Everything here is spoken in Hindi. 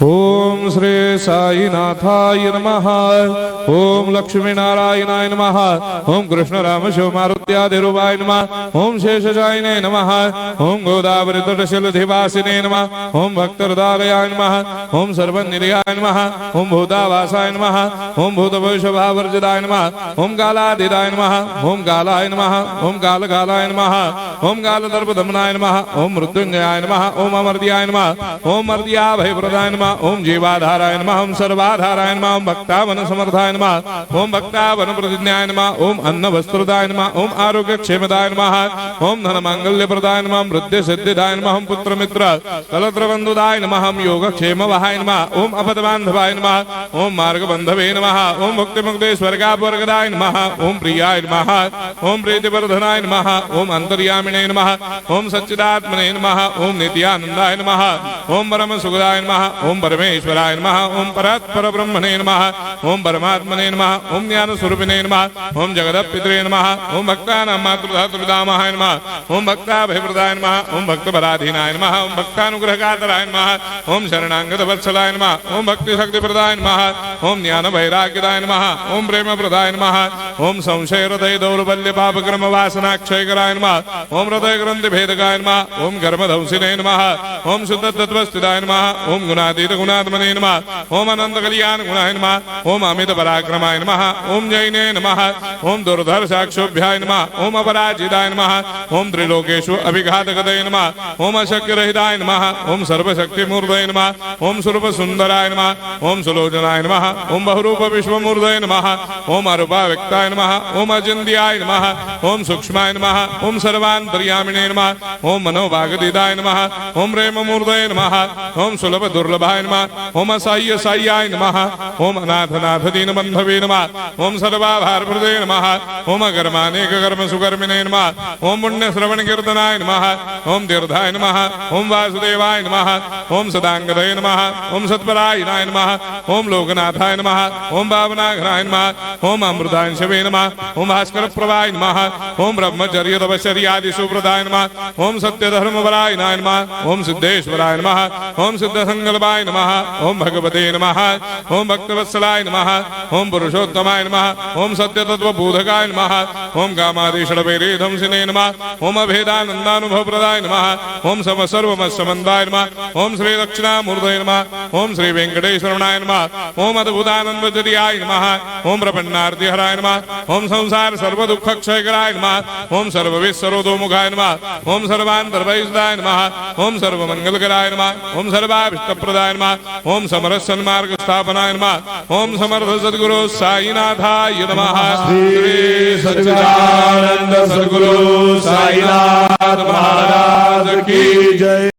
ओम श्री साईनाथाय नमः। ओम लक्ष्मी नारायणाय नमः। ओम कृष्ण राम शिव मारुत्यादिरूपाय नमः। ओम शेषशायिने नमः। ओम गोदावरी तटशिलधिवासिने नमः। ओम भक्तहृदयाय नमः। ओम सर्वनिलयाय नमः। ओम भूतावासाय नमः। ओम भूतभविष्यभावर्जिताय नमः। ओम कालातीताय नमः। ओम कालाय नमः। ओम कालकालाय नमः। ओम कालदर्पदमनाय नमः। ओम मृत्युंजयाय नमः। ओम अमर्त्याय नमः। ओम मर्त्याभयप्रदाय नमः। ओम जीवाधाराय नमः। ओम सर्वाधाराय नमः। ओम भक्तावन समर्थाय नमः। ओम भक्तावन प्रतिज्ञाय नमः। ओम अन्न वस्त्रदाय नमः। ओम आरोग्य क्षेमदाय नमः। ओम धन मांगल्य प्रदाय नमः। वृद्धि सिद्धिदाय नमः। ओम पुत्र मित्र कलत्र बंधुदाय नमः। ओम योग क्षेम वहाय नमः। ओम अपद बांधवाय नमः। ओम मार्ग बंधवे नमः। ओम मुक्ति मुक्ति स्वर्गापवर्गदाय नमः। ओम प्रियाय नमः। ओम प्रीतिवर्धनाय नमः। ओम अंतर्यामिने नमः। ओम सच्चिदात्मने नमः। ओम नित्यानंदाय नमः। ओम परम सुखदाय नमः। ओम परमेश्वराय नमः। ओम परात्पर ब्रह्मणे नमः। ओम परमात्मने नमः। ओम ज्ञान स्वरूपिणे नमः। ओम जगदपितरे नमः। ओम भक्तानां मातृधातुर्धामाय नमः। ओम भक्ताभयप्रदाय नमः। ओम भक्तपराधीनाय नमः। ओम भक्तानुग्रहकातराय नमः। ओम शरणागत वत्सलाय नमः। ओम भक्ति शक्तिप्रदाय नमः। ओम ज्ञान वैराग्यदाय नमः। ओम प्रेम प्रदाय नमः। ओम संशय हृदय दौर्बल्य पाप कर्म वासना क्षयकराय नमः। ओम हृदय ग्रंथि भेदकाय नमः। ओम कर्मधंसिने नमः। ओम शुद्ध तत्वस्थिताय नमः। ओम गुणातीत गुणात्मने नमः। ओम अनंत कल्याण गुणाय नमः। ओम अमित पराक्रमाय नमः। ओम जैने नमः। ओम दुर्धर्षाक्षोभ्याय नमः। ओम अपराजिताय नमः। ओम त्रिलोकेषु अभिघातगतये नमः। ओम अशक्यरहिताय नमः। ओम सर्वशक्तिमूर्तये नमः। ओम स्वरूप सुंदराय नमः। ओम सुलोचनाय नमः। ओम बहुरूप विश्वमूर्तये नमः। ओम अरूपाव्यक्ताय नमः। ओम अचिन्त्याय नमः। ओम सूक्ष्माय नमः। ओम सर्वान्तर्यामिने नमः। ओम मनोभागतीताय नमः। ओम प्रेममूर्तये नमः। ओम सुलभ दुर्लभाय नमः। ओम असाह्य साह्याय नमः। ओम अनाथनाथ दीनबन्धवे नमः। ओम सर्वाभारप्रदे नमः। ओम अकर्मानेक कर्म सुकर्मिणे नमः। ओम पुण्य श्रवण कीर्तनाय नमः। ओम तीर्थाय नमः। ओम वासुदेवाय नमः। ओम सदांगदये नमः। ओम सत्परायणाय नमः। ओम लोकनाथाय नमः। ओम भावनाघनाय नमः। ओम अमृतांशवे नमः। ओम भास्कर प्रभाय नमः। ओम ब्रह्मचर्य तपश्चर्यादि सुप्रदाय नमः। ओम सत्यधर्मपरायणाय नमः। ओम सिद्धेश्वराय नमः। ओम सिद्ध संकल्पाय नमः। ओम भगवते नमः। ओम भक्तवत्सलाय नमः। ओम पुरुषोत्तमाय नमः। ओम सत्य तत्वबोधकाय नमः। ओम कामादिषडवैरेधंसिने नमः। ओम अभेदानंदानुभव प्रदाय नमः। ओम सर्वमस्समन्दाय नमः। ओम श्री दक्षिणामूर्तये नमः। ओम श्री वेंकटेश्वरनाय नमः। ओम अद्भुतानंदचर्याय नमः। ओम प्रपन्नार्तिहराय नमः। ओम संसार सर्व दुख क्षयकराय नमः। ओम सर्वविश्वरोधोमुखाय नमः। ओम सर्वान्तर्भयदाय नमः। ओम सर्वमंगलकराय नमः। ओम सर्वाभीष्टप्रदाय नमः। ओम समरस सन्मार्ग स्थापनाय नमः। ओम समर्थ सद्गुरु साईनाथाय नमः। श्री सच्चिदानंद सद्गुरु साईनाथ महाराज की जय।